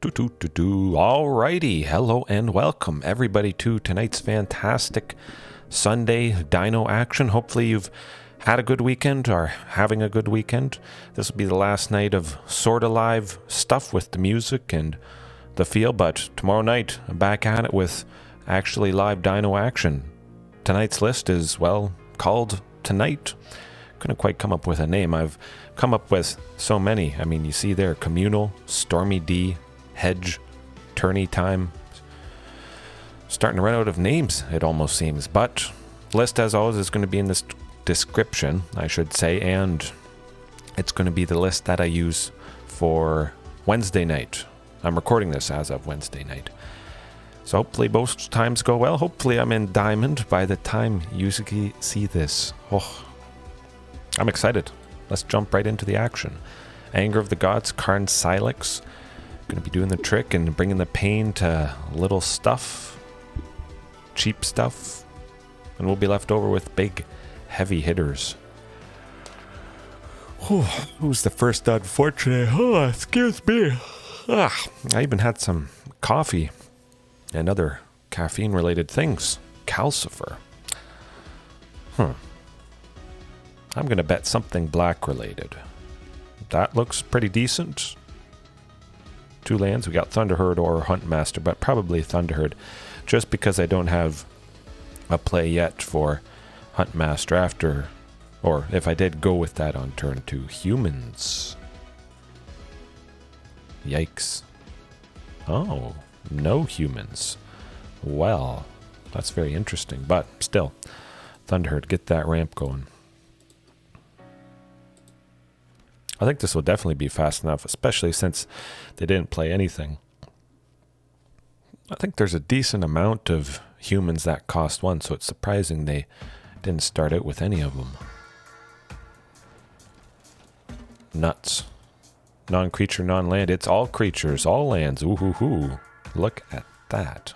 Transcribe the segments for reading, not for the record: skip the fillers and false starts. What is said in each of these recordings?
Alrighty, hello and welcome everybody to tonight's fantastic Sunday Dino action. Hopefully you've had a good weekend or having a good weekend. This will be the last night of sorta live stuff with the music and the feel, but tomorrow night I'm back at it with actually live Dino action. Tonight's list is, well, called Tonight. Couldn't quite come up with a name. I've come up with so many. I mean, you see there, Communal, Stormy D, Hedge, Tourney Time. Starting to run out of names, it almost seems. But list, as always, is going to be in this description, I should say, and it's going to be the list that I use for Wednesday night. I'm recording this as of Wednesday night. So hopefully both times go well. Hopefully I'm in Diamond by the time you see this. Oh, I'm excited. Let's jump right into the action. Anger of the Gods, Carnage Tyrant. Going to be doing the trick and bringing the pain to little stuff, cheap stuff, and we'll be left over with big, heavy hitters. Oh, who's the first unfortunate? Oh, excuse me. I even had some coffee and other caffeine-related things. Calcifer. I'm going to bet something black-related. That looks pretty decent. 2 lands. We got Thunderherd or Huntmaster, but probably Thunderherd, just because I don't have a play yet for Huntmaster after, or if I did go with that on turn 2. Humans. Yikes. Oh, no humans. Well, that's very interesting, but still, Thunderherd, get that ramp going. I think this will definitely be fast enough, especially since they didn't play anything. I think there's a decent amount of humans that cost 1, so it's surprising they didn't start out with any of them. Nuts. Non-creature, non-land. It's all creatures, all lands. Ooh-hoo-hoo. Look at that.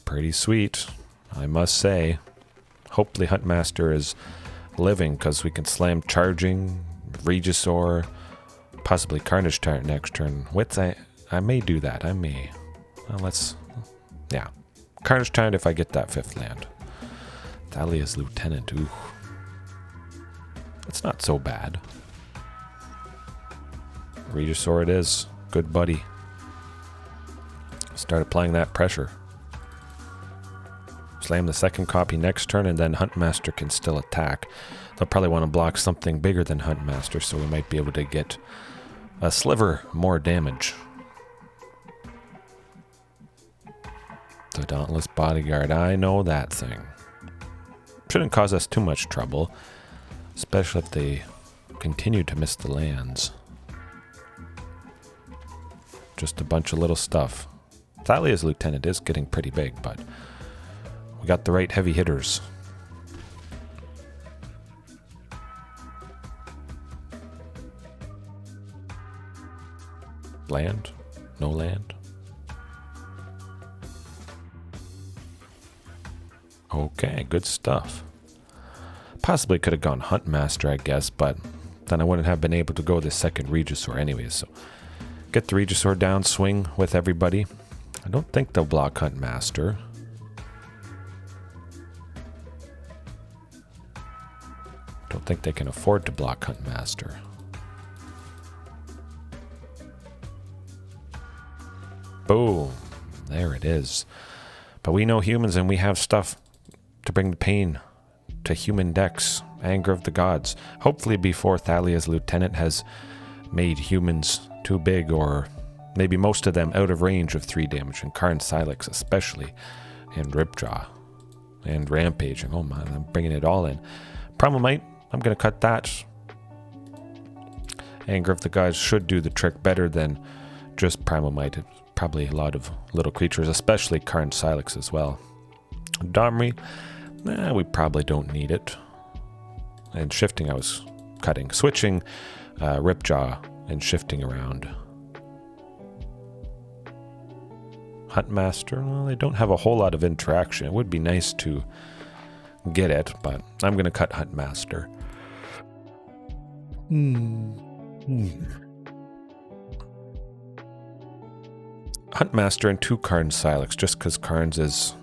Pretty sweet, I must say. Hopefully Huntmaster is living, because we can slam Charging, Regisaur, possibly Carnage Tyrant next turn. Wits, I may do that. I may. Well, yeah. Carnage Tyrant if I get that 5th land. Thalia's Lieutenant. Ooh. It's not so bad. Regisaur it is. Good buddy. Start applying that pressure. Slam the 2nd copy next turn, and then Huntmaster can still attack. They'll probably want to block something bigger than Huntmaster, so we might be able to get a sliver more damage. The Dauntless Bodyguard, I know that thing. Shouldn't cause us too much trouble, especially if they continue to miss the lands. Just a bunch of little stuff. Thalia's Lieutenant is getting pretty big, but we got the right heavy hitters. Land? No land? Okay, good stuff. Possibly could have gone Huntmaster, I guess, but then I wouldn't have been able to go the 2nd Regisaur anyways, so get the Regisaur down, swing with everybody. I don't think they'll block Huntmaster. Don't think they can afford to block Huntmaster. Boom. There it is. But we know humans, and we have stuff to bring the pain to human decks. Anger of the Gods. Hopefully before Thalia's Lieutenant has made humans too big, or maybe most of them out of range of 3 damage, and Carnage Tyrant especially, and Ripjaw, and Rampaging. Oh man, I'm bringing it all in. Primal, I'm going to cut that. Anger of the Gods should do the trick better than just Primal Might. It's probably a lot of little creatures, especially Carnage Tyrant as well. Domri, we probably don't need it. And Shifting, I was cutting. Switching Ripjaw and Shifting around. Huntmaster, well, they don't have a whole lot of interaction. It would be nice to get it, but I'm going to cut Huntmaster. Huntmaster and 2 Carnage Silex, just because Carnes is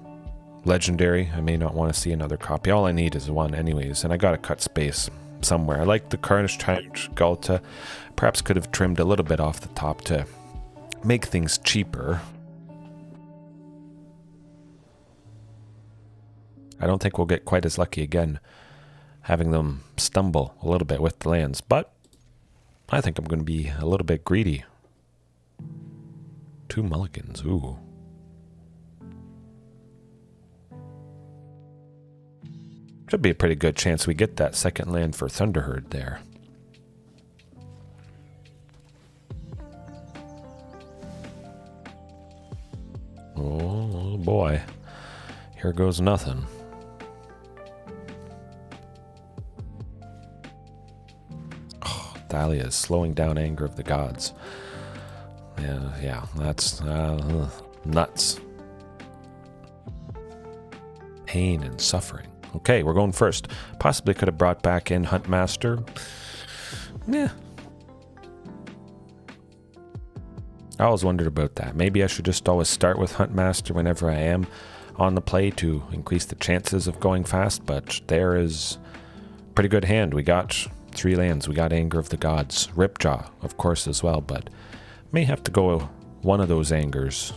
legendary. I may not want to see another copy. All I need is 1 anyways, and I gotta cut space somewhere. I like the Carnage Tyrant Ghalta. Perhaps could have trimmed a little bit off the top to make things cheaper. I don't think we'll get quite as lucky again having them stumble a little bit with the lands, but I think I'm going to be a little bit greedy. 2 mulligans, ooh. Should be a pretty good chance we get that second land for Thunderherd there. Oh boy, here goes nothing. Thalia is slowing down Anger of the Gods. Yeah, that's nuts. Pain and suffering. Okay, we're going first. Possibly could have brought back in Huntmaster. Yeah. I always wondered about that. Maybe I should just always start with Huntmaster whenever I am on the play to increase the chances of going fast, but there is a pretty good hand. We got 3 lands. We got Anger of the Gods. Ripjaw, of course, as well, but may have to go one of those Angers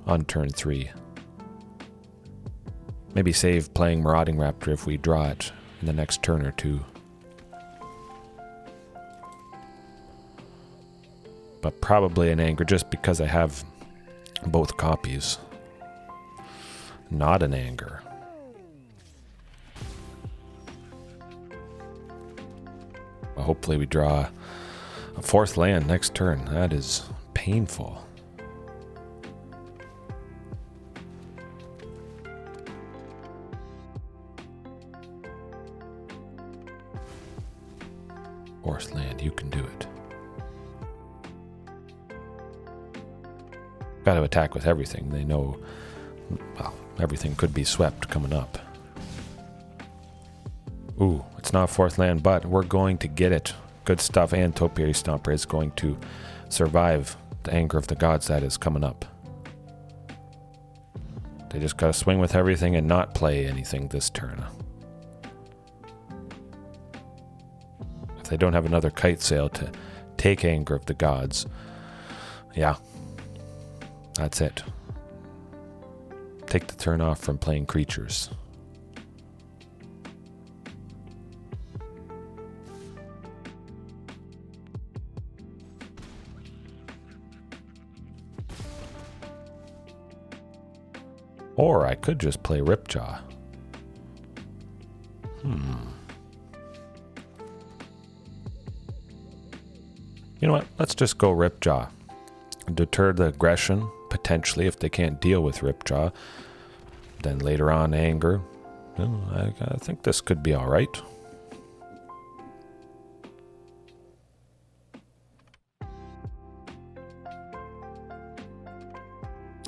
on turn 3. Maybe save playing Marauding Raptor if we draw it in the next turn or 2. But probably an Anger just because I have both copies. Not an Anger. Well, hopefully we draw a 4th land next turn. That is painful. Fourth land, you can do it. Got to attack with everything. They know, well, everything could be swept coming up. Ooh, it's not 4th land, but we're going to get it. Good stuff, and Topiary Stomper is going to survive the Anger of the Gods that is coming up. They just got to swing with everything and not play anything this turn. If they don't have another kite sail to take Anger of the Gods, yeah, that's it. Take the turn off from playing creatures. Or I could just play Ripjaw. You know what? Let's just go Ripjaw. Deter the aggression, potentially, if they can't deal with Ripjaw. Then later on, Anger. Well, I think this could be alright.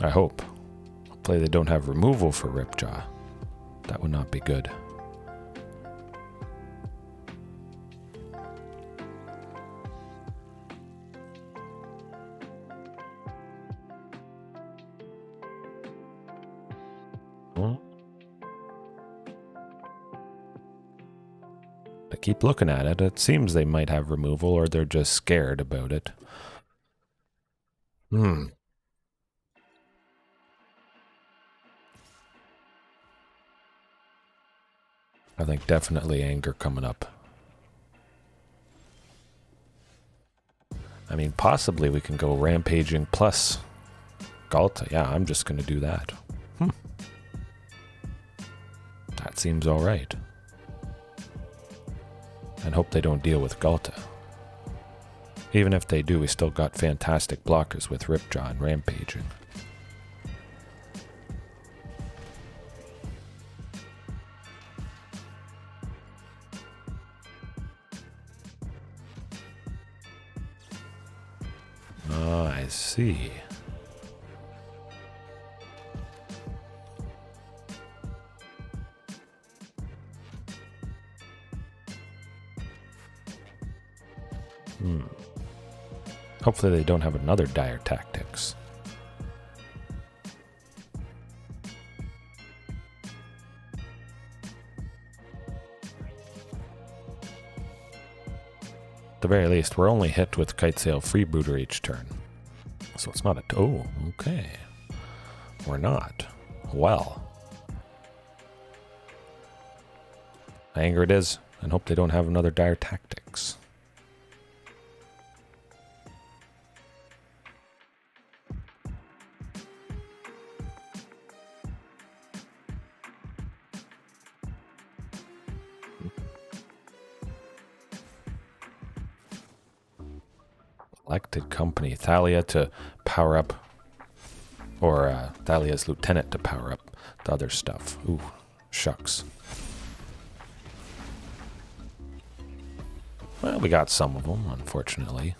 I hope. Hopefully they don't have removal for Ripjaw. That would not be good. I keep looking at it. It seems they might have removal, or they're just scared about it. I think definitely Anger coming up. I mean, possibly we can go Rampaging plus Ghalta. Yeah, I'm just going to do that. That seems alright. And hope they don't deal with Ghalta. Even if they do, we still got fantastic blockers with Ripjaw and Rampaging. Oh, I see. Hopefully they don't have another Dire Tactics. the very least, we're only hit with Kitesail Freebooter each turn. So it's not a... Oh, okay. We're not. Well. Anger it is, and hope they don't have another Dire Tactics. Elected Company. Thalia to power up, or Thalia's Lieutenant to power up the other stuff. Ooh, shucks. Well, we got some of them, unfortunately.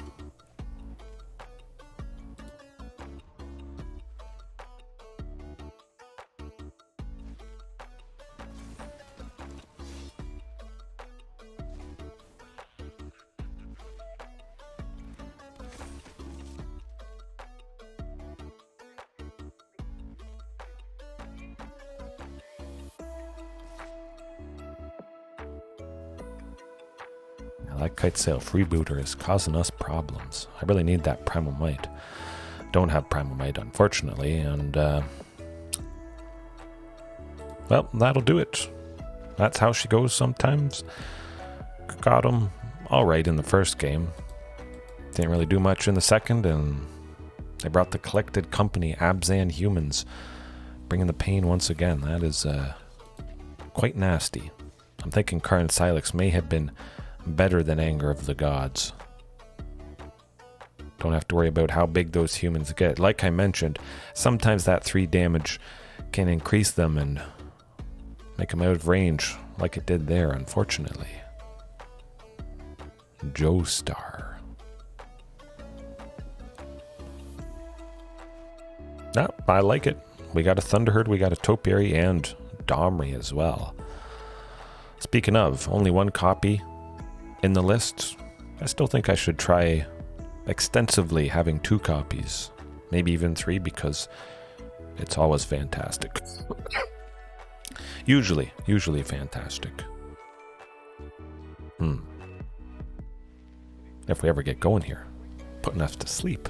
That Kitesail Freebooter is causing us problems. I really need that Primal Might. Don't have Primal Might, unfortunately, and, well, that'll do it. That's how she goes sometimes. Got him alright in the first game. Didn't really do much in the second, and they brought the Collected Company, Abzan humans, bringing the pain once again. That is, quite nasty. I'm thinking Karn Silex may have been better than Anger of the Gods. Don't have to worry about how big those humans get. Like I mentioned, sometimes that 3 damage can increase them and make them out of range, like it did there, unfortunately. Joestar. No, I like it. We got a Thunderherd, we got a Topiary, and Domri as well. Speaking of, only 1 copy in the list. I still think I should try extensively having 2 copies, maybe even 3, because it's always fantastic. usually fantastic. If we ever get going here, putting us to sleep.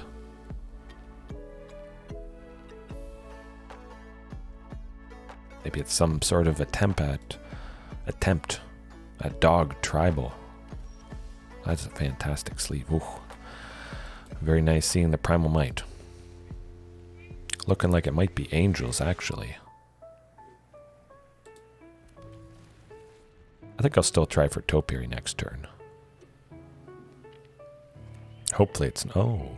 Maybe it's some sort of attempt at dog tribal. That's a fantastic sleeve. Ooh. Very nice seeing the Primal Might. Looking like it might be angels, actually. I think I'll still try for Topiary next turn. Hopefully it's... Oh,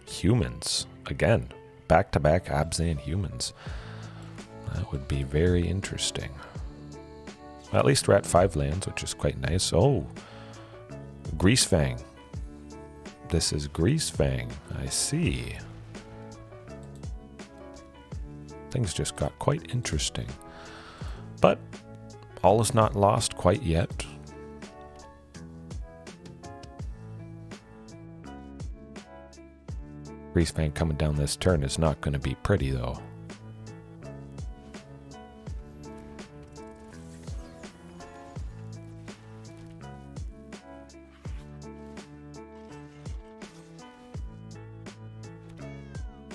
humans. Again, back-to-back Abzan humans. That would be very interesting. Well, at least we're at 5 lands, which is quite nice. Oh, Greasefang. This is Greasefang. I see. Things just got quite interesting. But all is not lost quite yet. Greasefang coming down this turn is not going to be pretty, though.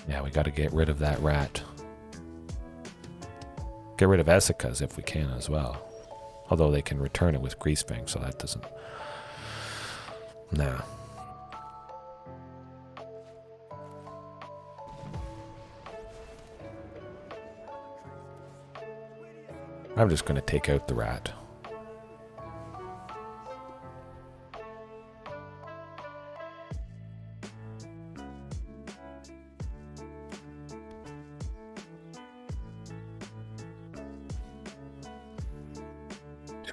Yeah, we got to get rid of that rat. Get rid of Essica's if we can as well. Although they can return it with Greasefang, so that doesn't... Nah. I'm just going to take out the rat.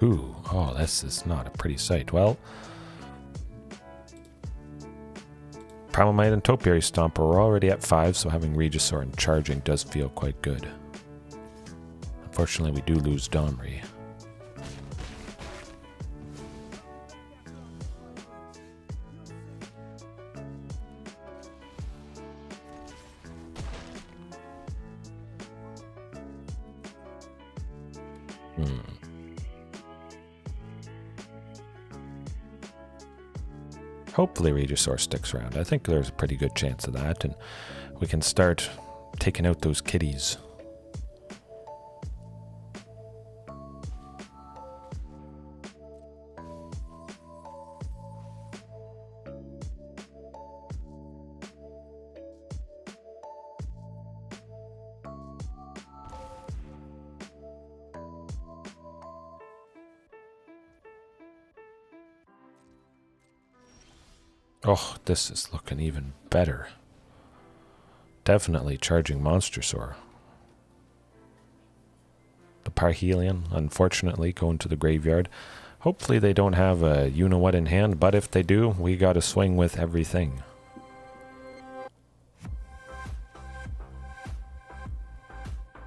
Ooh, oh, this is not a pretty sight. Well, Primal Might and Topiary Stomper are already at 5, so having Regisaur and Charging does feel quite good. Unfortunately, we do lose Domri. Hopefully Regisaur sticks around. I think there's a pretty good chance of that, and we can start taking out those kitties. Oh, this is looking even better. Definitely Charging Monstrosaur. The Parhelion, unfortunately, going to the graveyard. Hopefully they don't have a you-know-what in hand, but if they do, we gotta swing with everything.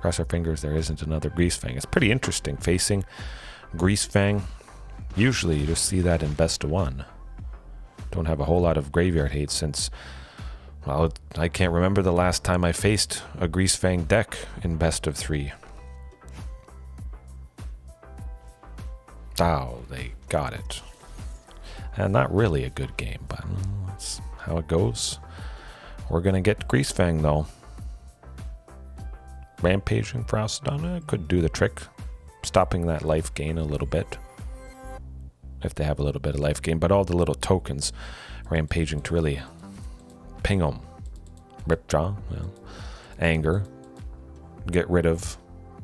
Cross our fingers there isn't another Greasefang. It's pretty interesting facing Greasefang. Usually you just see that in best of one. Don't have a whole lot of graveyard hate since, well, I can't remember the last time I faced a Greasefang deck in best of 3. Oh, they got it. And not really a good game, but that's how it goes. We're going to get Greasefang, though. Rampaging Frostodon could do the trick. Stopping that life gain a little bit. If they have a little bit of life gain. But all the little tokens rampaging to really ping them. Ripjaw, well, Anger. Get rid of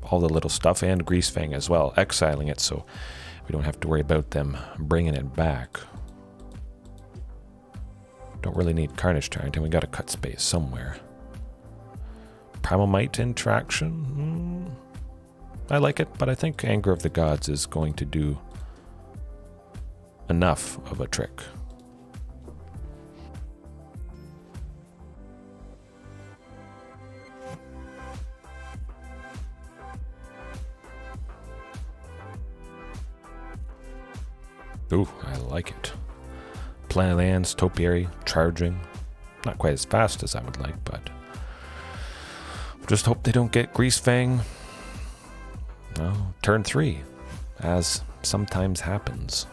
all the little stuff. And Greasefang as well. Exiling it so we don't have to worry about them bringing it back. Don't really need Carnage Tyrant, and we gotta cut space somewhere. Primal Might interaction? I like it, but I think Anger of the Gods is going to do enough of a trick. Ooh, I like it. Planet lands, Topiary, charging. Not quite as fast as I would like, but just hope they don't get Greasefang. Well, turn 3, as sometimes happens.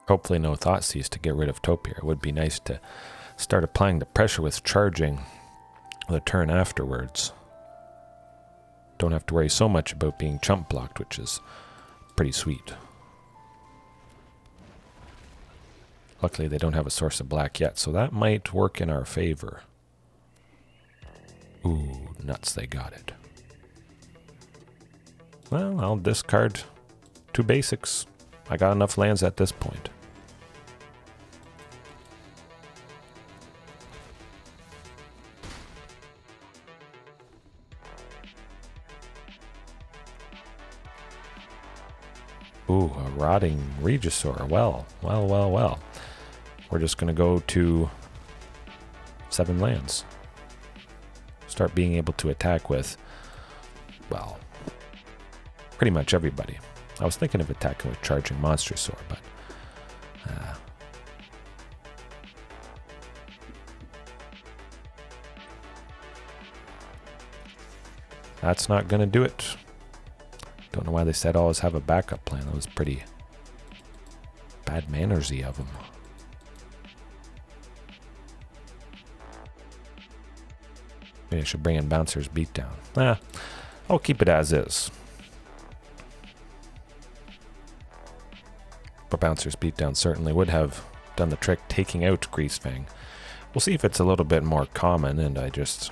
Hopefully no Thoughtseize to get rid of Topiary. It would be nice to start applying the pressure with charging the turn afterwards. Don't have to worry so much about being chump blocked, which is pretty sweet. Luckily they don't have a source of black yet, so that might work in our favor. Ooh, nuts, they got it. Well, I'll discard 2 basics. I got enough lands at this point. Ooh, a rotting Regisaur. Well. We're just going to go to 7 lands. Start being able to attack with, well, pretty much everybody. I was thinking of attacking with Charging Monstrosaur, but that's not going to do it. Don't know why they said always have a backup plan. That was pretty bad mannersy of them. Maybe I should bring in Bouncer's Beatdown. I'll keep it as is. But Bouncer's Beatdown certainly would have done the trick, taking out Greasefang. We'll see if it's a little bit more common, and I just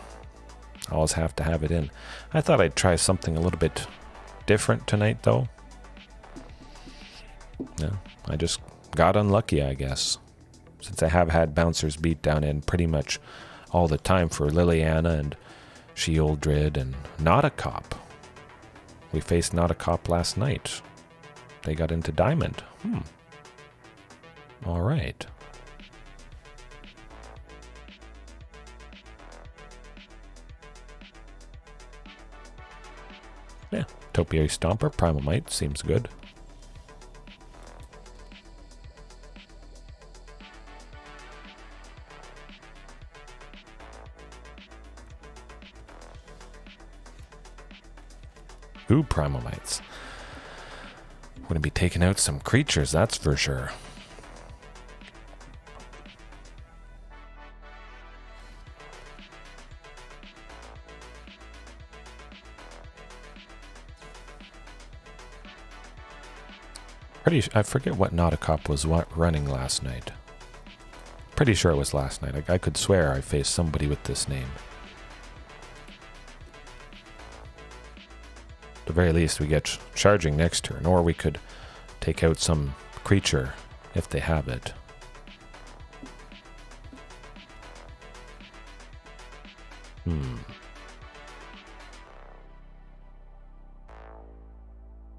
always have to have it in. I thought I'd try something a little bit different tonight, though. Yeah, I just got unlucky, I guess. Since I have had Bouncer's Beatdown in pretty much all the time for Liliana and Sheoldred and Nautacop. We faced Nautacop last night. They got into Diamond. All right. Yeah, Topiary Stomper, Primal Might, seems good. Ooh, Primal Mites. Wouldn't be taking out some creatures, that's for sure. I forget what Nauticop was running last night. Pretty sure it was last night. I could swear I faced somebody with this name. At the very least, we get charging next turn, or we could take out some creature if they have it.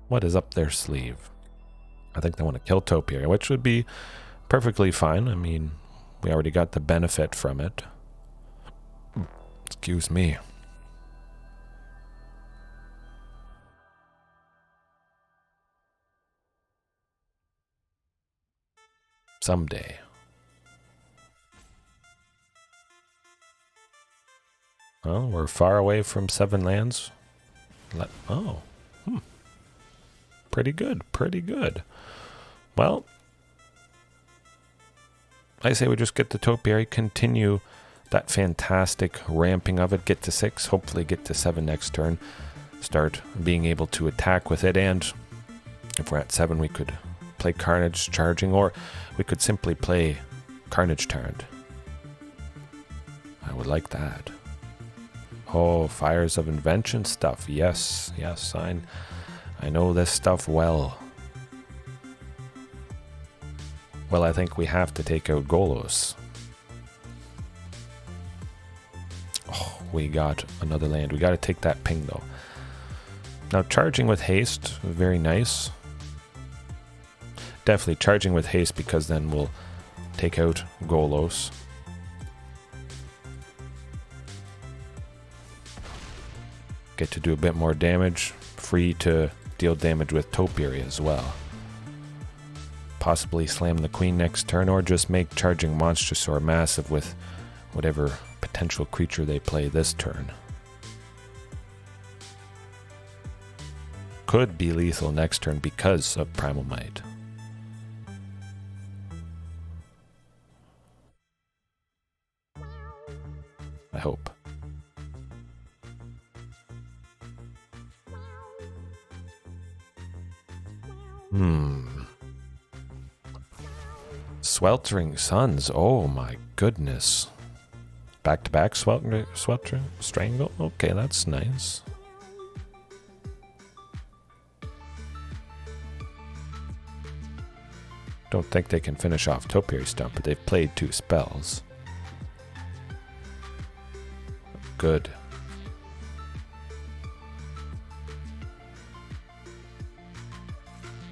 What is up their sleeve? I think they want to kill Topiary, which would be perfectly fine. I mean, we already got the benefit from it. Excuse me. Someday. Well, we're far away from 7 lands. Pretty good, pretty good. Well, I say we just get the Topiary, continue that fantastic ramping of it, get to 6, hopefully get to 7 next turn, start being able to attack with it, and if we're at 7 we could play Carnage Charging, or we could simply play Carnage Tyrant. I would like that. Oh, Fires of Invention stuff. Yes, yes, I know this stuff well. Well, I think we have to take out Golos. Oh, we got another land. We got to take that ping, though. Now, charging with haste, very nice. Definitely charging with haste, because then we'll take out Golos. Get to do a bit more damage. Free to deal damage with Topiary as well. Possibly slam the queen next turn, or just make Charging Monstrosaur massive with whatever potential creature they play this turn. Could be lethal next turn because of Primal Might. I hope. Sweltering Suns. Oh my goodness. Back-to-back Sweltering Strangle? Okay, that's nice. Don't think they can finish off Topiary Stomper. They've played 2 spells. Good.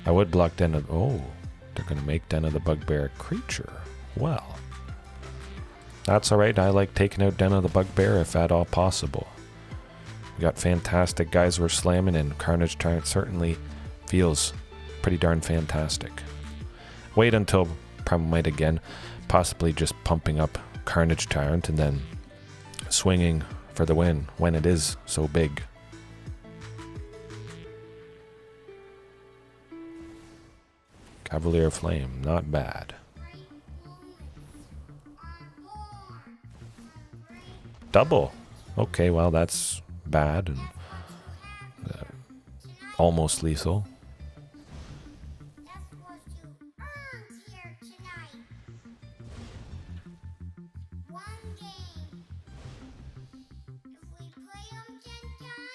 I would block Den of... Oh, they're going to make Den of the Bugbear a creature. Well, that's alright. I like taking out Den of the Bugbear if at all possible. We got fantastic guys we're slamming, and Carnage Tyrant certainly feels pretty darn fantastic. Wait until Primal Might again, possibly just pumping up Carnage Tyrant and then swinging for the win when it is so big. Cavalier Flame, not bad. Double. Okay, well that's bad and almost lethal.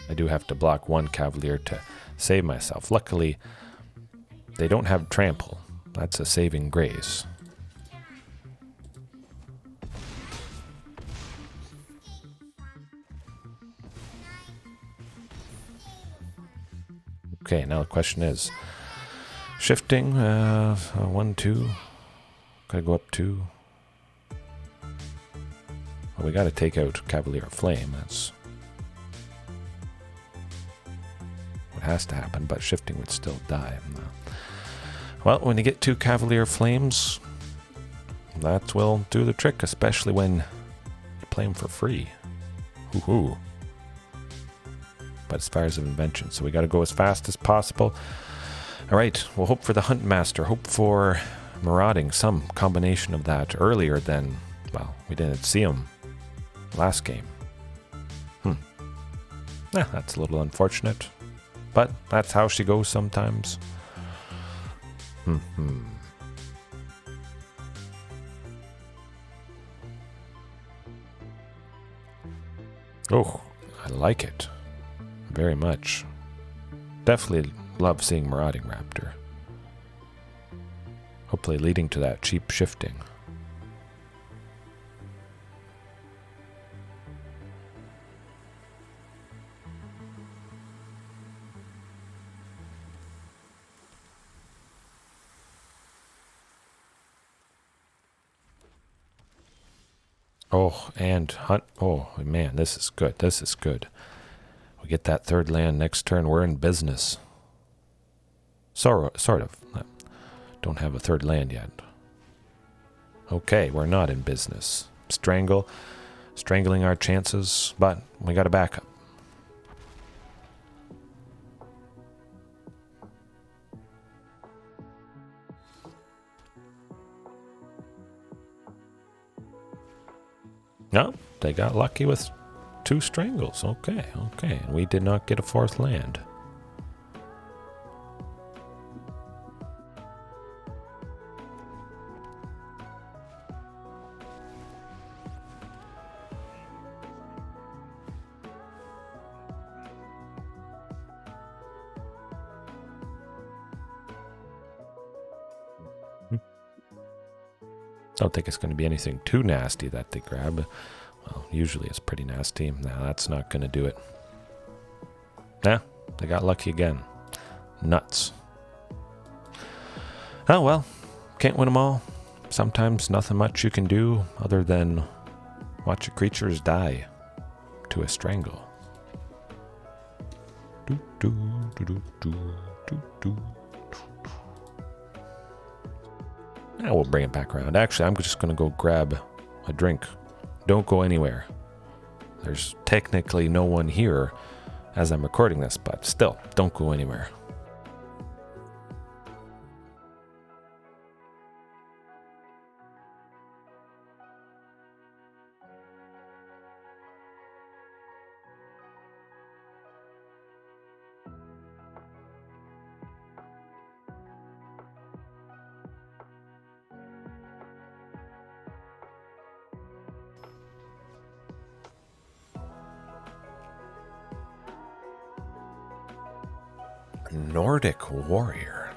I do have to block 1 Cavalier to save myself. Luckily, they don't have trample. That's a saving grace. Okay, now the question is shifting. 1, 2. Gotta go up 2. Well, we gotta take out Cavalier Flame. That's what has to happen, but shifting would still die. Well, when you get 2 Cavalier Flames, that will do the trick, especially when you play them for free. Woohoo. but as far as invention. So we got to go as fast as possible. All right, we'll hope for the Huntmaster, hope for Marauding, some combination of that earlier than, well, we didn't see him last game. That's a little unfortunate, but that's how she goes sometimes. Oh, I like it very much. Definitely love seeing Marauding Raptor. Hopefully leading to that cheap shifting. Oh, and hunt. Oh, man, this is good. This is good. We get that third land next turn. We're in business. Sort of. Don't have a third land yet. Okay, we're not in business. Strangling our chances, but we got a backup. No, they got lucky with 2 strangles. Okay. And we did not get a 4th land. Don't think it's going to be anything too nasty that they grab. Well, usually it's pretty nasty. Nah, that's not going to do it. Nah, they got lucky again. Nuts. Oh, well, can't win them all. Sometimes nothing much you can do other than watch your creatures die to a strangle. Now we'll bring it back around. Actually, I'm just going to go grab a drink. Don't go anywhere. There's technically no one here as I'm recording this, but still, don't go anywhere. Nordic Warrior.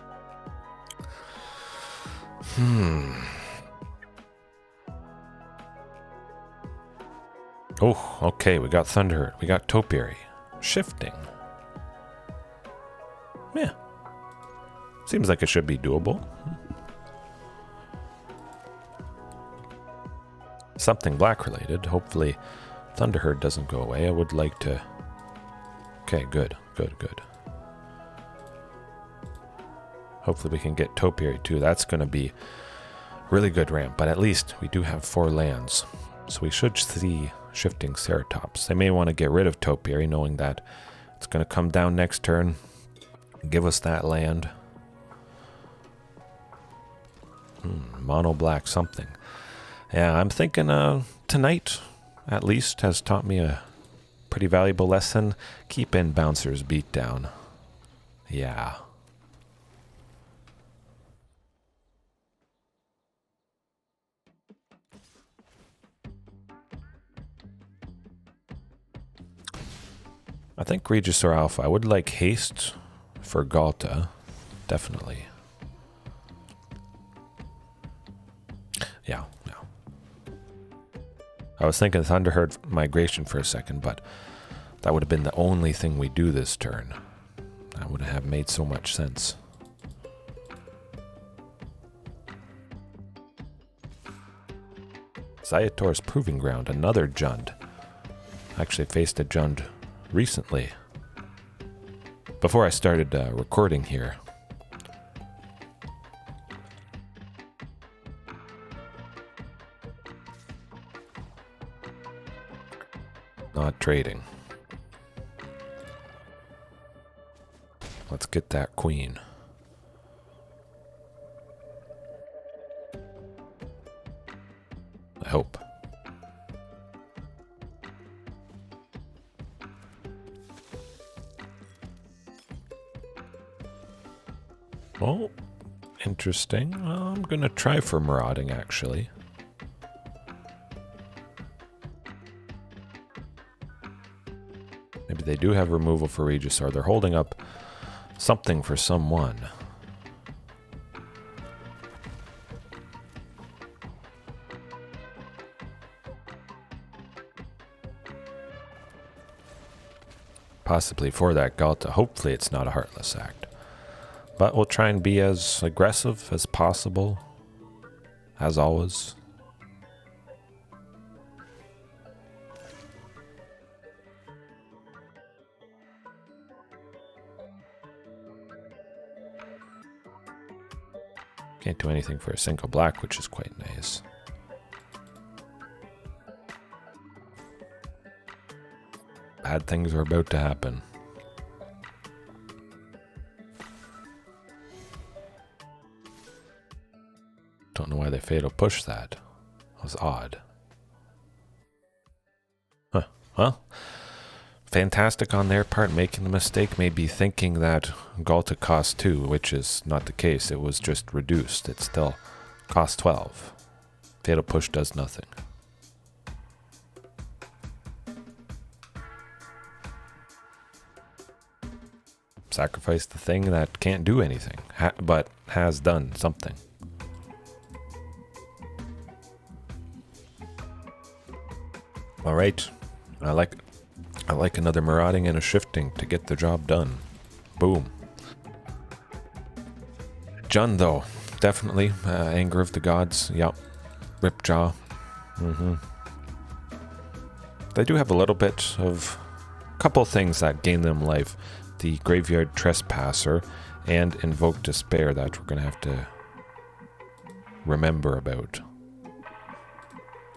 Oh, okay, we got Thunderherd. We got Topiary. Shifting. Yeah. Seems like it should be doable. Something black related. Hopefully Thunderherd doesn't go away. I would like to... Okay, good. Hopefully we can get Topiary too. That's going to be really good ramp, but at least we do have 4 lands. So we should see Shifting Ceratops. They may want to get rid of Topiary, knowing that it's going to come down next turn, give us that land. Mono black something. Yeah, I'm thinking tonight at least has taught me a pretty valuable lesson. Keep in Bouncer's Beatdown. Yeah. I think Regisaur Alpha. I would like haste for Ghalta. Definitely. Yeah. I was thinking Thunderherd Migration for a second, but that would have been the only thing we do this turn. That would have made so much sense. Zayator's Proving Ground, another Jund. Actually faced a Jund recently, before I started recording here. Not trading. Let's get that queen. I hope. Oh, interesting. I'm going to try for marauding, actually. Maybe they do have removal for Regisaur. They're holding up something for someone. Possibly for that Ghalta. Hopefully it's not a Heartless Act. But we'll try and be as aggressive as possible, as always. Can't do anything for a single black, which is quite nice. Bad things are about to happen. Don't know why they fatal push that. That was odd. Huh. Well, fantastic on their part, making the mistake, maybe thinking that Ghalta cost 2, which is not the case. It was just reduced. It still cost 12. Fatal push does nothing. Sacrifice the thing that can't do anything, but has done something. All right, I like another marauding and a shifting to get the job done. Boom. Jund, though, definitely anger of the gods. Yep, Ripjaw. They do have a little bit of a couple things that gain them life: the Graveyard Trespasser and Invoke Despair that we're gonna have to remember about.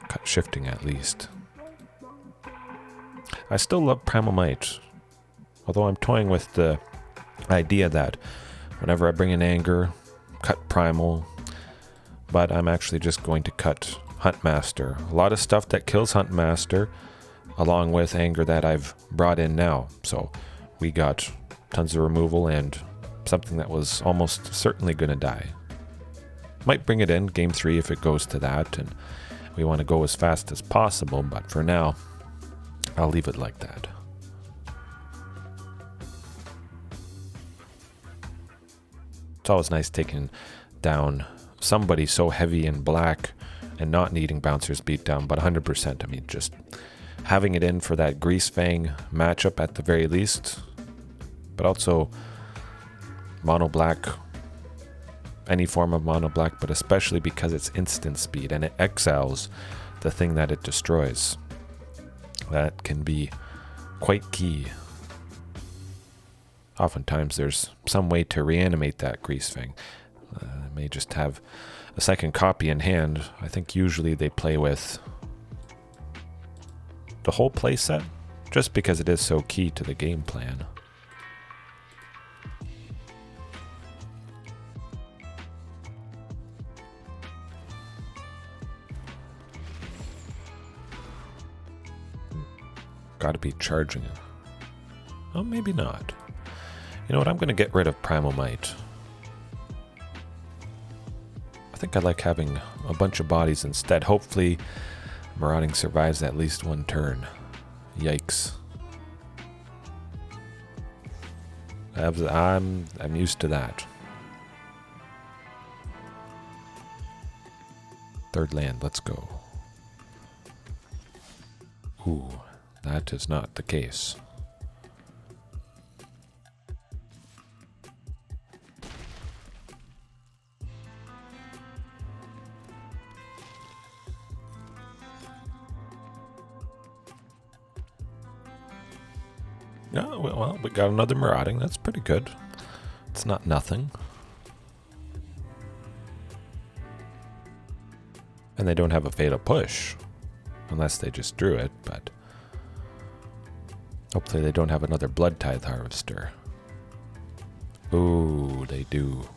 Cut shifting at least. I still love Primal Might, although I'm toying with the idea that whenever I bring in anger, cut Primal, but I'm actually just going to cut Huntmaster. A lot of stuff that kills Huntmaster, along with anger that I've brought in now. So we got tons of removal and something that was almost certainly going to die. Might bring it in game 3 if it goes to that, and we want to go as fast as possible, but for now, I'll leave it like that. It's always nice taking down somebody so heavy in black and not needing Bouncer's Beatdown, but 100%. I mean, just having it in for that Grease Fang matchup at the very least, but also mono black, any form of mono black, but especially because it's instant speed and it exiles the thing that it destroys. That can be quite key. Oftentimes there's some way to reanimate that Grease Fang. May just have a second copy in hand. I think usually they play with the whole playset, just because it is so key to the game plan. Gotta be charging it. Oh, maybe not. You know what? I'm gonna get rid of Primal Might. I think I like having a bunch of bodies instead. Hopefully, Marauding survives at least one turn. Yikes. I'm used to that. Third land, let's go. Ooh. That is not the case. Yeah, well, we got another marauding. That's pretty good. It's not nothing. And they don't have a fatal push, unless they just drew it, but hopefully they don't have another Blood Tithe Harvester. Ooh, they do.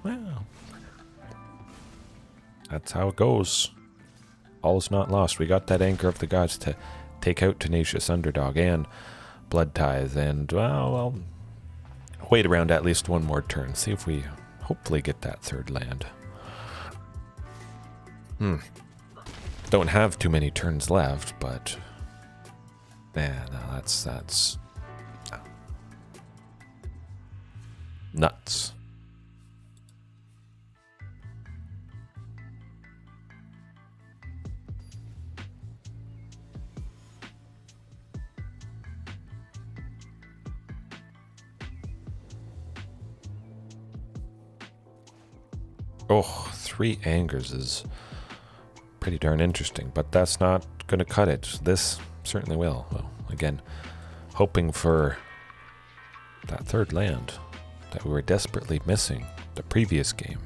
Well, that's how it goes. All's not lost. We got that Anchor of the Gods to take out Tenacious Underdog and Blood Tithe, and well, wait around at least one more turn. See if we hopefully get that third land. Don't have too many turns left, but man, no, that's nuts. Oh, 3 Angers is pretty darn interesting, but that's not going to cut it. This certainly will. Well, again, hoping for that third land that we were desperately missing the previous game.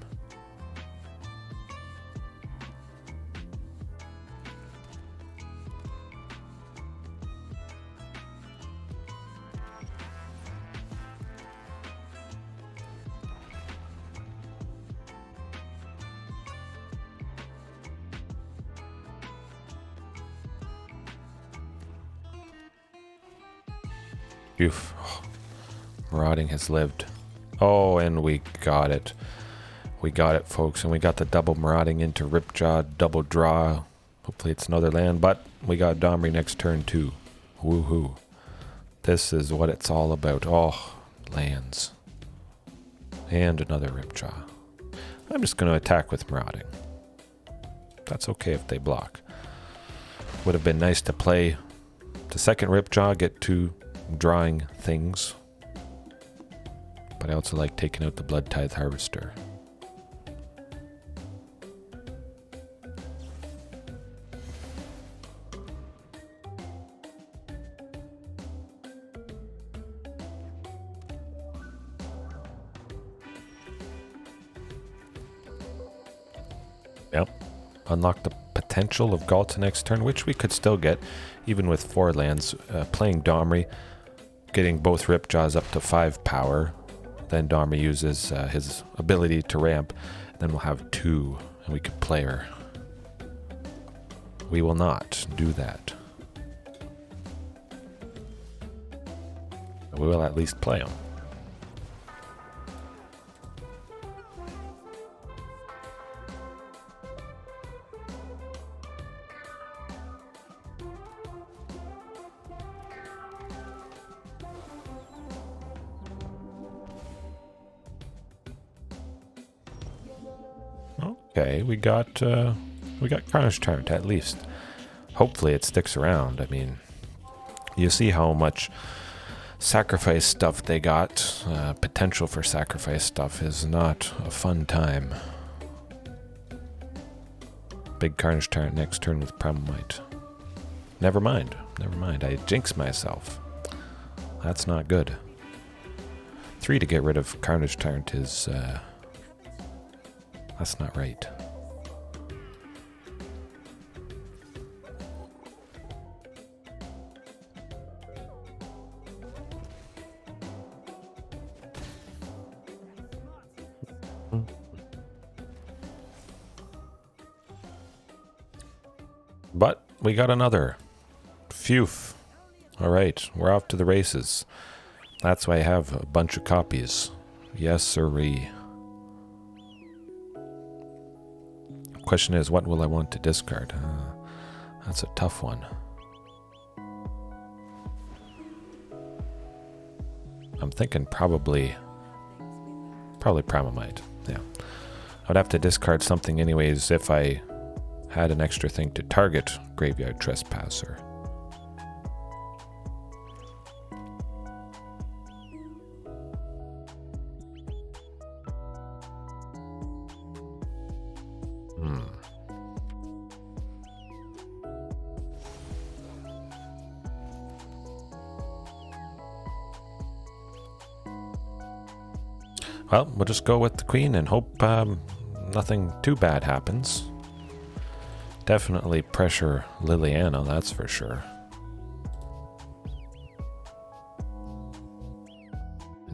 Oof. Marauding has lived. Oh, and we got it. We got it, folks. And we got the double Marauding into Ripjaw, double draw. Hopefully it's another land, but we got Domri next turn too. Woohoo. This is what it's all about. Oh, lands. And another Ripjaw. I'm just going to attack with Marauding. That's okay if they block. Would have been nice to play the second Ripjaw, get 2 drawing things, but I also like taking out the Blood Tithe Harvester. Yep, unlock the potential of Ghalta next turn, which we could still get even with 4 lands. Playing Domri, getting both Ripjaws up to 5 power. Then Domri uses his ability to ramp. Then we'll have 2, and we could play her. We will not do that. We will at least play him. Okay, we got Carnage Tyrant at least. Hopefully it sticks around. I mean, you see how much sacrifice stuff they got. Potential for sacrifice stuff is not a fun time. Big Carnage Tyrant next turn with Primal. Never mind. I jinxed myself. That's not good. 3 to get rid of Carnage Tyrant is... that's not right. But we got another. Phew. All right, we're off to the races. That's why I have a bunch of copies. Yes, sirree. Question is, what will I want to discard? That's a tough one. I'm thinking probably Primal. Yeah. I'd have to discard something anyways if I had an extra thing to target Graveyard Trespasser. Well, we'll just go with the Queen and hope nothing too bad happens. Definitely pressure Liliana, that's for sure.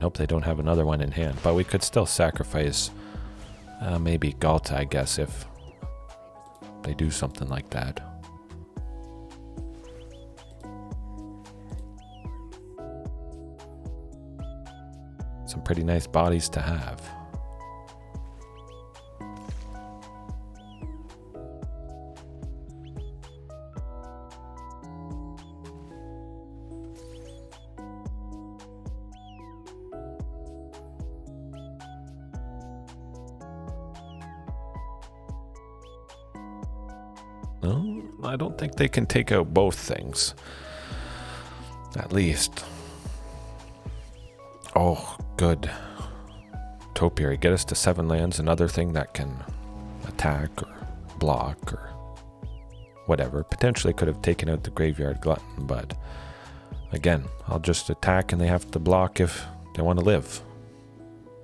Nope, they don't have another one in hand. But we could still sacrifice maybe Ghalta, I guess, if they do something like that. Some pretty nice bodies to have. No, I don't think they can take out both things. At least. Oh, good. Topiary, get us to 7 lands, another thing that can attack or block or whatever. Potentially could have taken out the Graveyard Glutton, but again, I'll just attack and they have to block if they want to live.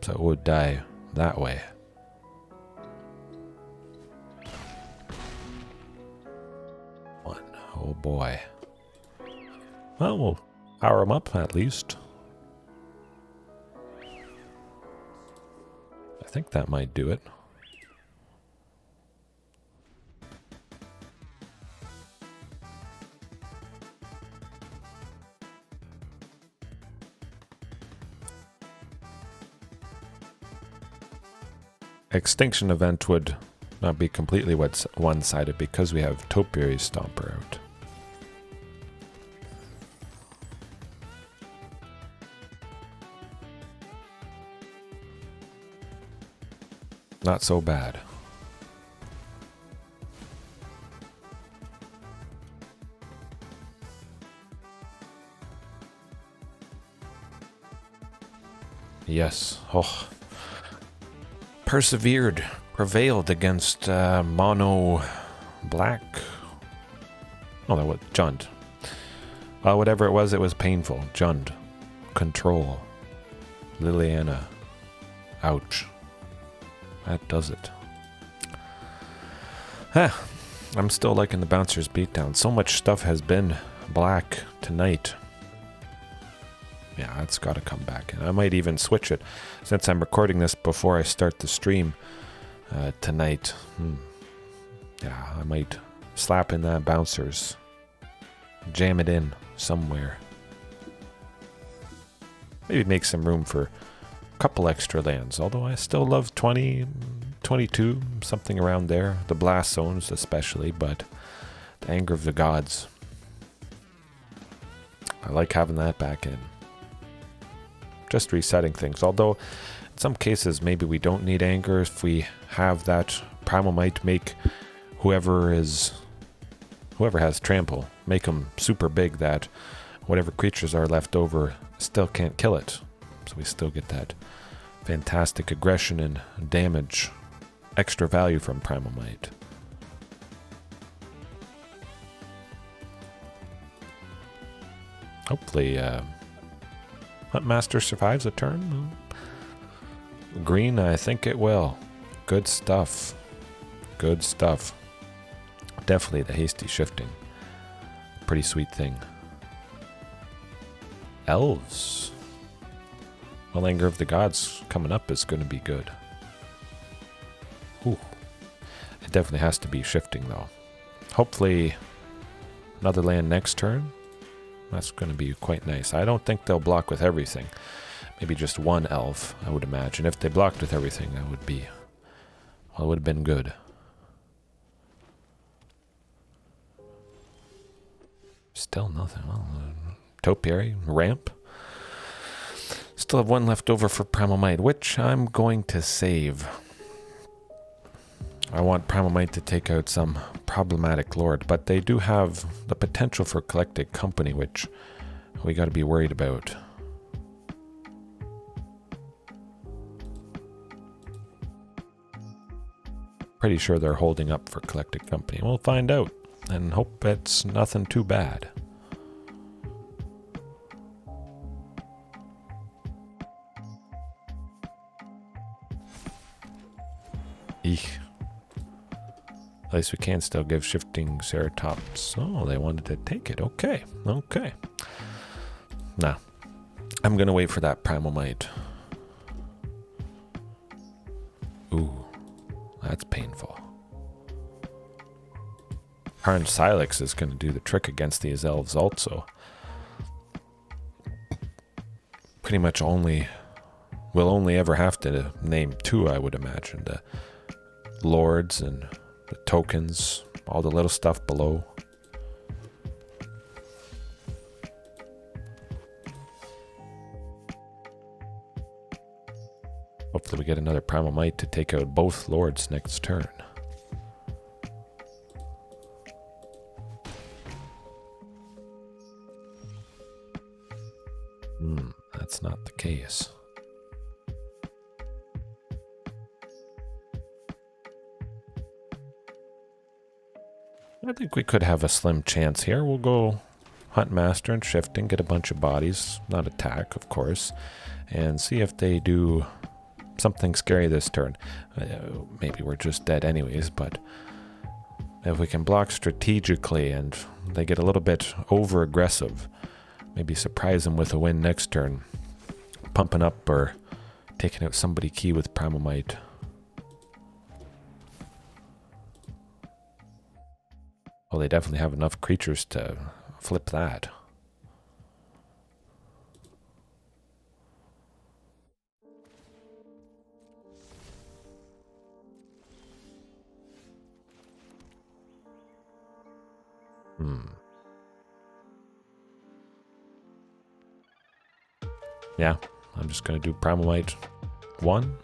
So it would die that way. One. Oh boy. Well, we'll power them up at least. I think that might do it. Extinction event would not be completely one-sided because we have Topiary Stomper out. Not so bad. Yes. Oh. Persevered. Prevailed against Mono Black. Oh, that was Jund. Whatever it was painful. Jund. Control. Liliana. Ouch. That does it. I'm still liking the Bouncer's Beatdown. So much stuff has been black tonight. Yeah, that's got to come back. And I might even switch it since I'm recording this before I start the stream tonight. Yeah, I might slap in that Bouncers. Jam it in somewhere. Maybe make some room for couple extra lands, although I still love 20, 22, something around there. The blast zones especially, but the Anger of the Gods. I like having that back in. Just resetting things, although in some cases maybe we don't need Anger if we have that. Primal might make whoever has trample, make them super big that whatever creatures are left over still can't kill it. So we still get that fantastic aggression and damage, extra value from Primal Might. Hopefully, Huntmaster survives a turn. Green, I think it will. Good stuff. Good stuff. Definitely the hasty shifting. Pretty sweet thing. Elves. Well, Anger of the Gods coming up is going to be good. Ooh. It definitely has to be shifting, though. Hopefully, another land next turn. That's going to be quite nice. I don't think they'll block with everything. Maybe just one elf, I would imagine. If they blocked with everything, that would be... well, it would have been good. Still nothing. Well, Topiary, ramp. Still have one left over for Primal Might, which I'm going to save. I want Primal Might to take out some problematic lord, but they do have the potential for Collected Company, which we got to be worried about. Pretty sure they're holding up for Collected Company. We'll find out, and hope it's nothing too bad. Eek. At least we can still give Shifting Ceratops. Oh, they wanted to take it. Okay. Okay. Nah. I'm going to wait for that Primal Might. Ooh, that's painful. Carnage Tyrant is going to do the trick against these elves also. Pretty much we'll only ever have to name two, I would imagine. The lords and the tokens, all the little stuff below. Hopefully we get another Primal Might to take out both lords next turn. That's not the case. I think we could have a slim chance here. We'll go Huntmaster and Shifting, get a bunch of bodies, not attack, of course, and see if they do something scary this turn. Maybe we're just dead anyways, but if we can block strategically and they get a little bit over-aggressive, maybe surprise them with a win next turn, pumping up or taking out somebody key with Primal Might. Well, they definitely have enough creatures to flip that. Yeah, I'm just going to do Primal Might 1.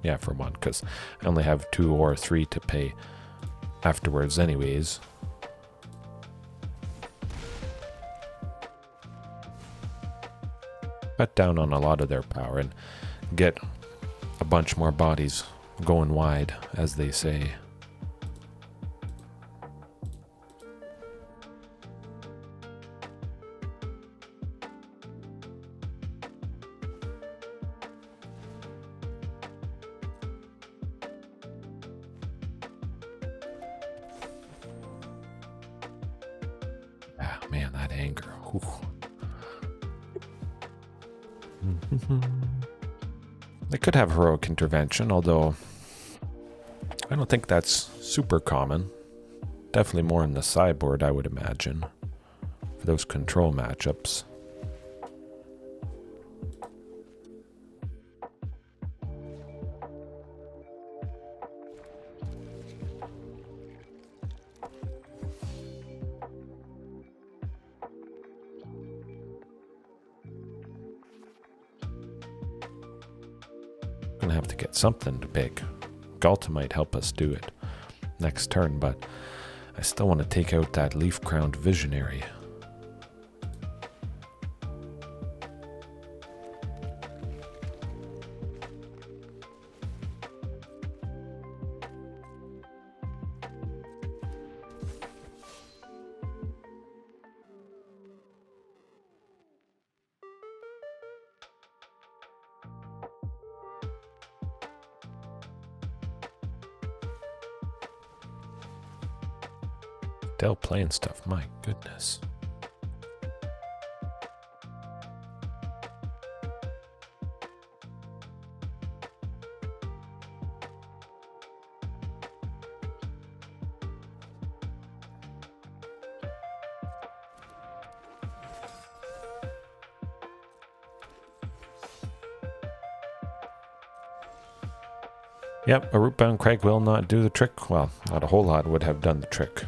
Yeah, for 1, because I only have 2 or 3 to pay afterwards anyways. Cut down on a lot of their power and get a bunch more bodies going wide, as they say. Man, that anger. They could have heroic intervention, although I don't think that's super common. Definitely more in the sideboard, I would imagine, for those control matchups. Gonna have to get something big. Ghalta might help us do it next turn, but I still want to take out that leaf-crowned visionary. Still playing stuff, my goodness. Yep, a Rootbound Crag will not do the trick. Well, not a whole lot would have done the trick.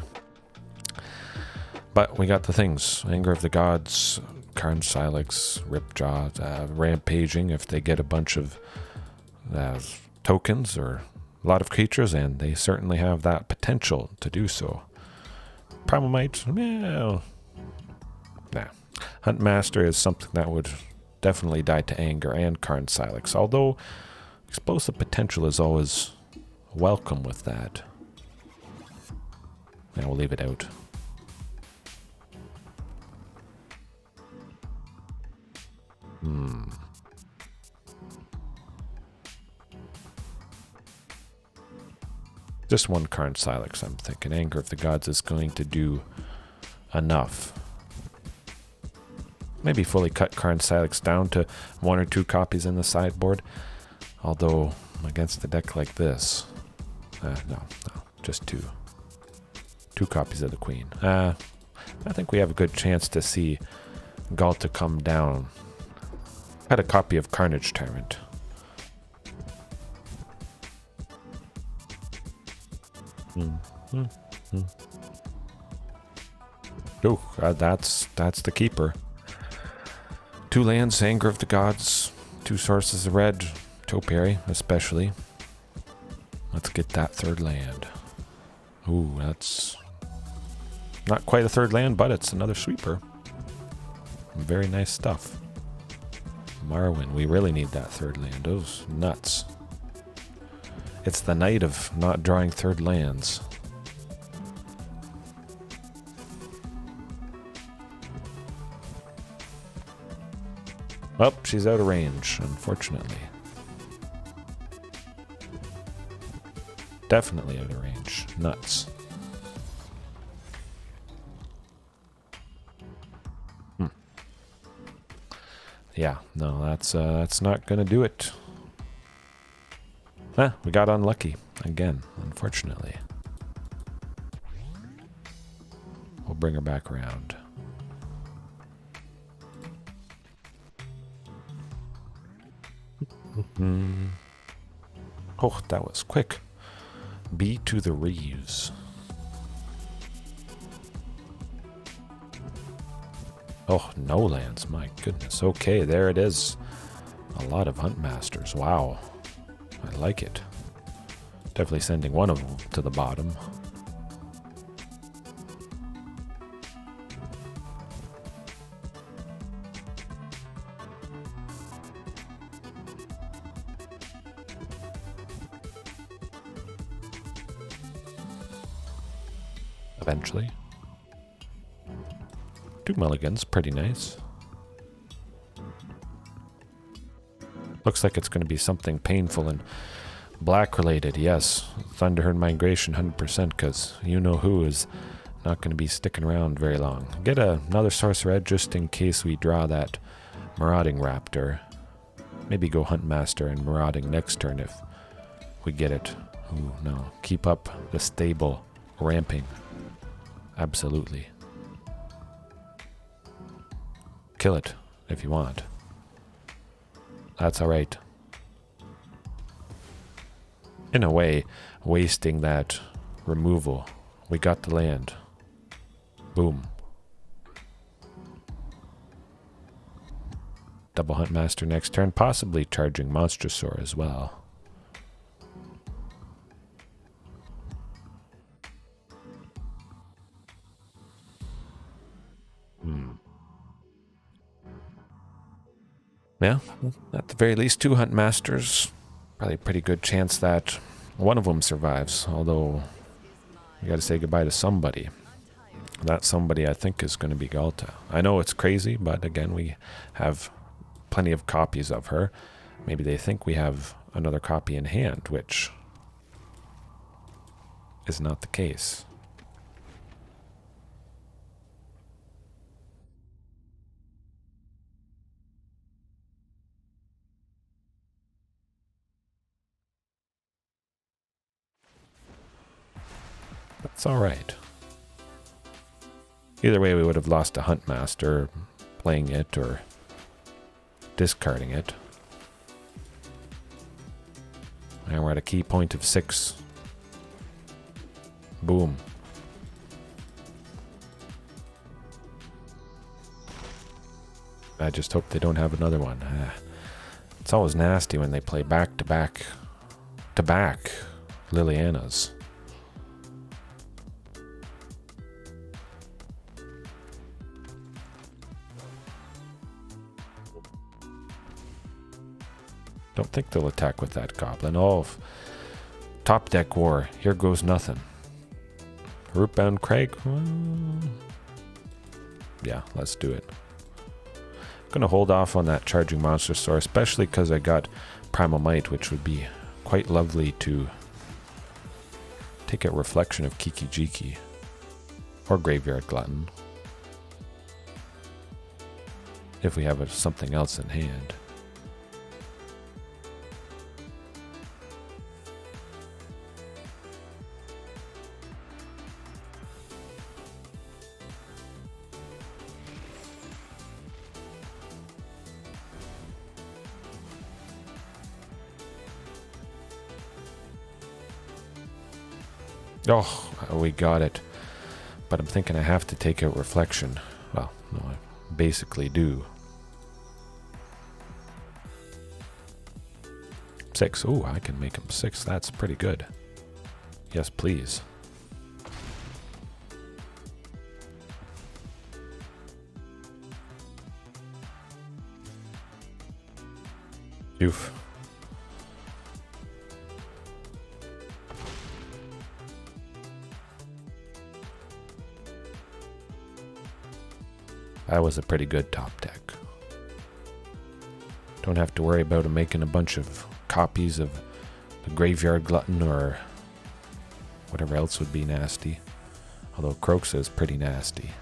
But we got the things. Anger of the Gods, Carnage Tyrant, Ripjaw, Rampaging if they get a bunch of tokens or a lot of creatures, and they certainly have that potential to do so. Primal Might, nah. Huntmaster is something that would definitely die to anger and Carnage Tyrant, although explosive potential is always welcome with that. Yeah, we'll leave it out. Just one Carnage Tyrant, I'm thinking. Anger of the Gods is going to do enough. maybe fully cut Karn Silex down to 1 or 2 copies in the sideboard. Although, against a deck like this, no, just 2. 2 copies of the Queen. I think we have a good chance to see Ghalta come down. Had a copy of Carnage Tyrant. Oh, that's the keeper. 2 lands, Anger of the Gods, 2 sources of red, Topiary especially. Let's get that 3rd land. Ooh, that's not quite a 3rd land, but it's another sweeper. Very nice stuff. Marwyn, we really need that 3rd land. Those nuts. It's the night of not drawing 3rd lands. Well, she's out of range, unfortunately. Definitely out of range. Nuts. Yeah, no, that's not gonna do it. We got unlucky again, unfortunately. We'll bring her back around. Oh, that was quick. B to the Reeves. Oh, no lands, my goodness. Okay, there it is. A lot of Huntmasters. Wow. I like it. Definitely sending one of them to the bottom. Eventually. 2 mulligans, pretty nice. Looks like it's going to be something painful and black related, yes. Thunderherd Migration 100%, because you know who is not going to be sticking around very long. Get another source red just in case we draw that Marauding Raptor. Maybe go Huntmaster and Marauding next turn if we get it. Ooh, no. Keep up the stable ramping. Absolutely. Kill it if you want. That's alright. In a way, wasting that removal. We got the land. Boom. Double Huntmaster next turn, possibly Charging Monstrosaur as well. Yeah, at the very least 2 Huntmasters. Probably a pretty good chance that one of them survives, although we gotta say goodbye to somebody. That somebody I think is going to be Ghalta. I know it's crazy, but again, we have plenty of copies of her. Maybe they think we have another copy in hand, which is not the case. That's alright. Either way, we would have lost a Huntmaster playing it or discarding it. And we're at a key point of 6. Boom. I just hope they don't have another one. It's always nasty when they play back-to-back Lilianas. Don't think they'll attack with that goblin. Oh, top deck war. Here goes nothing. Rootbound Crag? Yeah, let's do it. I'm going to hold off on that Charging Monstrosaur, especially because I got Primal Might, which would be quite lovely to take a reflection of Kiki Jiki or Graveyard Glutton. if we have something else in hand. Oh, we got it. But I'm thinking I have to take out Reflection. Well, no, I basically do. 6. Ooh, I can make him 6. That's pretty good. Yes, please. Oof. That was a pretty good top deck. Don't have to worry about him making a bunch of copies of the Graveyard Glutton or whatever else would be nasty. Although Croxa is pretty nasty.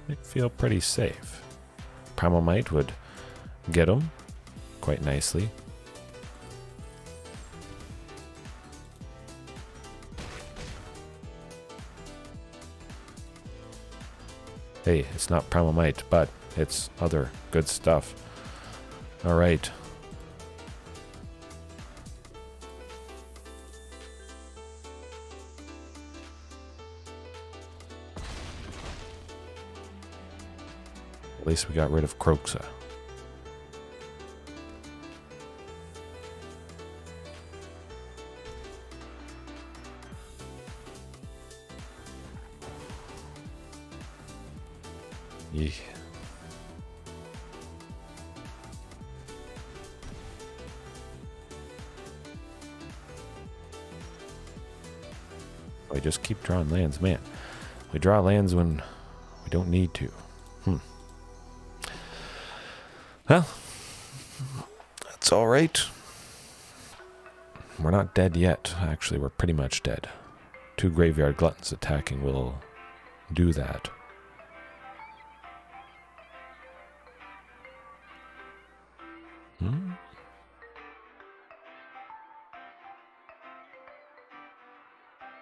They feel pretty safe. Primal Might would get him quite nicely. Hey, it's not Primal Might, but it's other good stuff. Alright. At least we got rid of Croxa. Yeah. We just keep drawing lands, man. We draw lands when we don't need to. Well, that's all right. We're not dead yet. Actually, we're pretty much dead. 2 Graveyard Gluttons attacking will do that.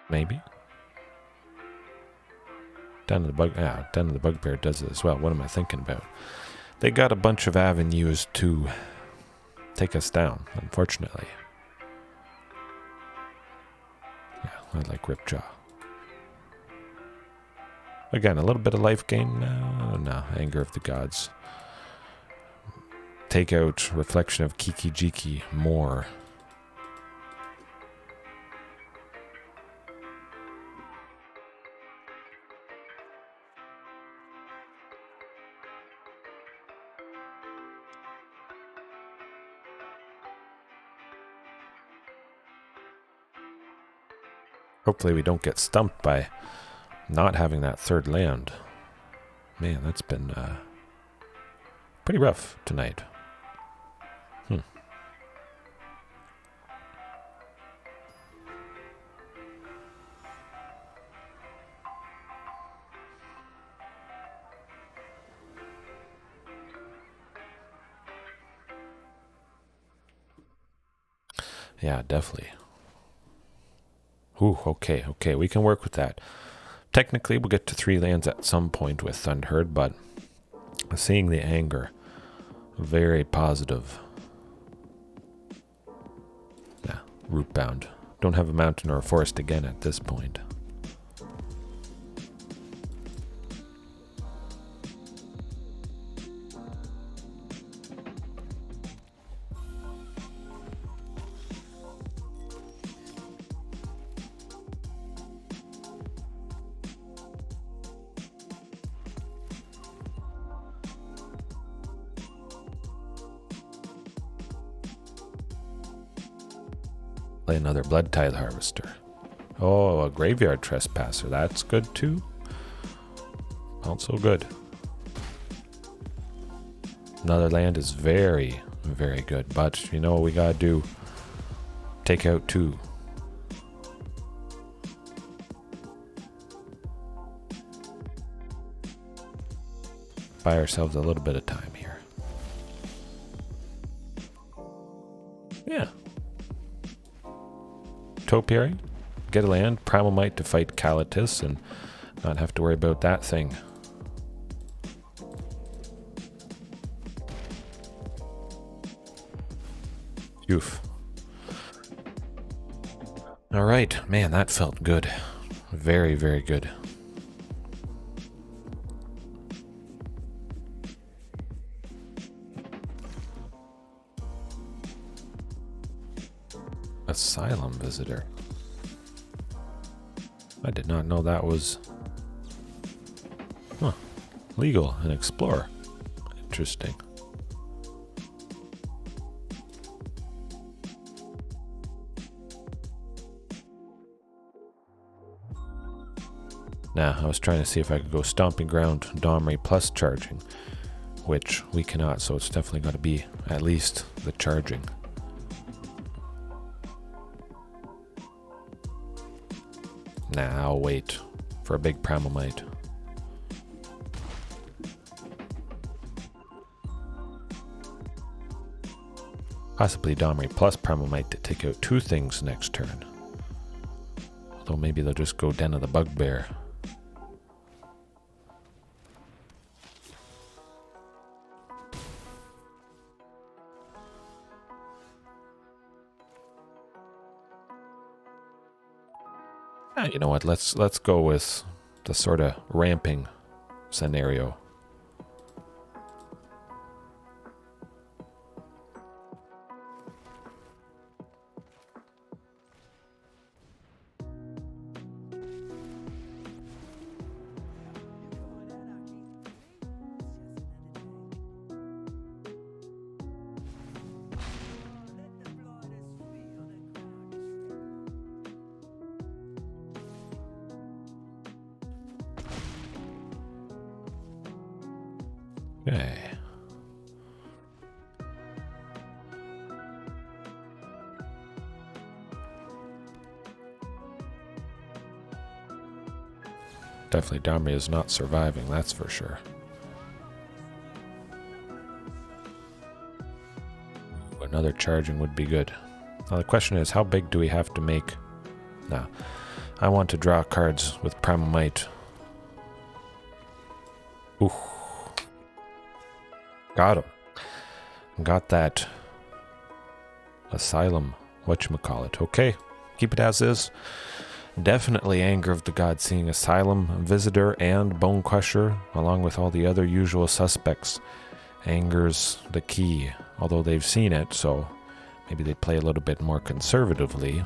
Maybe. Den of the Bugbear does it as well. What am I thinking about? They got a bunch of avenues to take us down, unfortunately. Yeah, I like Ripjaw. Again, a little bit of life gain. No, Anger of the Gods. Take out Reflection of Kiki Jiki more. Hopefully we don't get stumped by not having that third land. Man, that's been pretty rough tonight. Yeah, definitely. Ooh, okay, we can work with that. Technically, we'll get to 3 lands at some point with Thunderherd, but seeing the anger, very positive. Yeah, Rootbound. Don't have a mountain or a forest again at this point. Play another Blood Tithe Harvester. Oh, a Graveyard Trespasser. That's good too. Also good. Another land is very, very good. But you know what we gotta do? Take out 2 buy ourselves a little bit of time here. Yeah. Topiary, get a land, Primal Might to fight Calatus and not have to worry about that thing. Oof. Alright, man, that felt good. Very, very good. Asylum Visitor. I did not know that was legal and Explorer. Interesting. Now, I was trying to see if I could go Stomping Ground, Domri plus Charging, which we cannot, so it's definitely got to be at least the Charging. Nah, I'll wait for a big Primal Might. Possibly Domri plus Primal Might to take out two things next turn. Although maybe they'll just go Den of the Bugbear. You know what? Let's go with the sort of ramping scenario. Okay. Definitely Domri is not surviving, that's for sure. Another Charging would be good. Now the question is, how big do we have to make? Now, I want to draw cards with Primal Might. Ooh. Got him. Got that Asylum, whatchamacallit. Okay, keep it as is. Definitely Anger of the Gods, seeing Asylum, Visitor, and Bone Crusher, along with all the other usual suspects. Anger's the key, although they've seen it, so maybe they play a little bit more conservatively.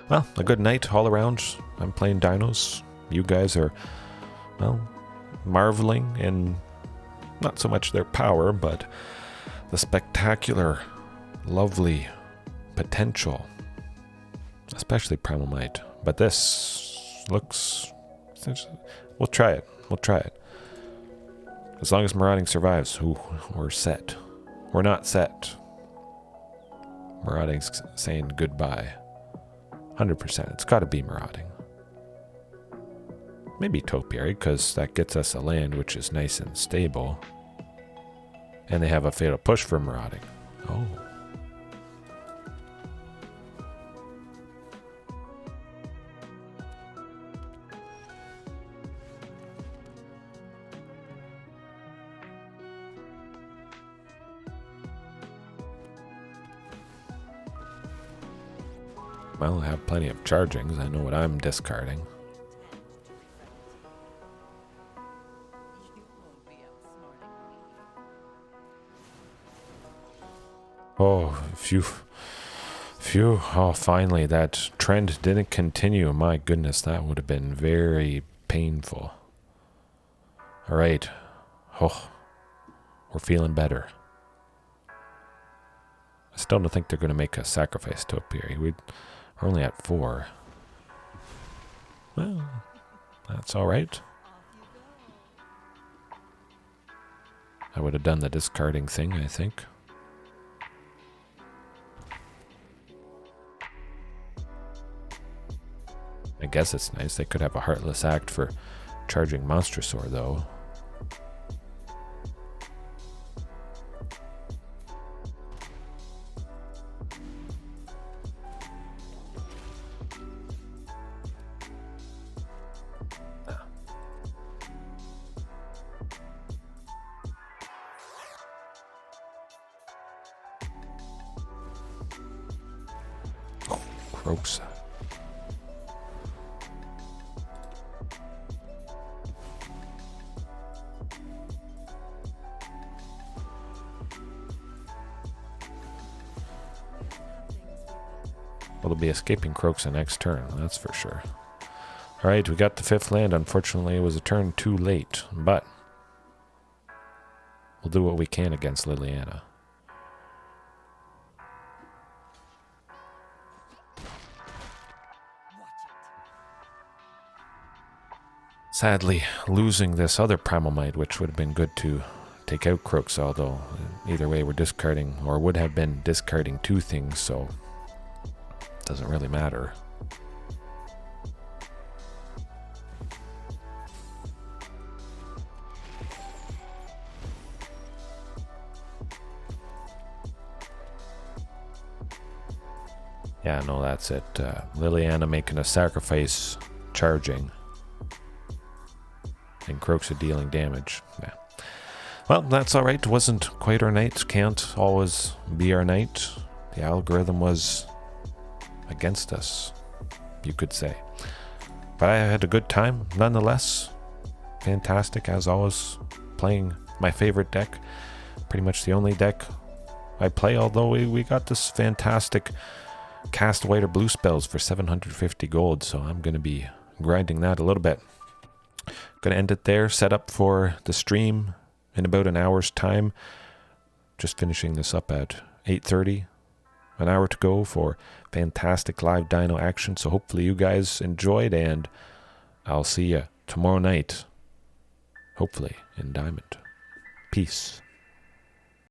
Well, a good night all around. I'm playing dinos. You guys are, well, marveling in not so much their power, but the spectacular, lovely potential. Especially Primal Might. But this looks... We'll try it. We'll try it. As long as Marauding survives, ooh, we're set. We're not set. Marauding's saying goodbye. 100%. It's got to be Marauding. Maybe Topiary, because that gets us a land which is nice and stable. And they have a Fatal Push for Marauding. Oh. Well, I have plenty of Chargings. I know what I'm discarding. Oh, phew. Phew. Oh, finally, that trend didn't continue. My goodness, that would have been very painful. All right. Oh, we're feeling better. I still don't think they're going to make a sacrifice Topiary. We're only at 4. Well, that's all right. I would have done the discarding thing, I think. I guess it's nice. They could have a Heartless Act for Charging Monstrosaur, though. Croaks. Well, they'll be escaping Croaks next turn, that's for sure. Alright, we got the 5th land. Unfortunately, it was a turn too late, but we'll do what we can against Liliana. Sadly, losing this other Primal Might, which would have been good to take out Croaks, although either way we're discarding, or would have been discarding 2 things, so it doesn't really matter. Yeah, no, that's it. Liliana making a sacrifice, charging. And Croaks are dealing damage. Yeah. Well, that's alright. Wasn't quite our night. Can't always be our night. The algorithm was against us, you could say. But I had a good time, nonetheless. Fantastic, as always. Playing my favorite deck. Pretty much the only deck I play, although we got this fantastic cast white or blue spells for 750 gold, so I'm going to be grinding that a little bit. Gonna end it there. Set up for the stream in about an hour's time. Just finishing this up at 8:30. An hour to go for fantastic live dino action. So hopefully you guys enjoyed, and I'll see you tomorrow night. Hopefully in Diamond. Peace.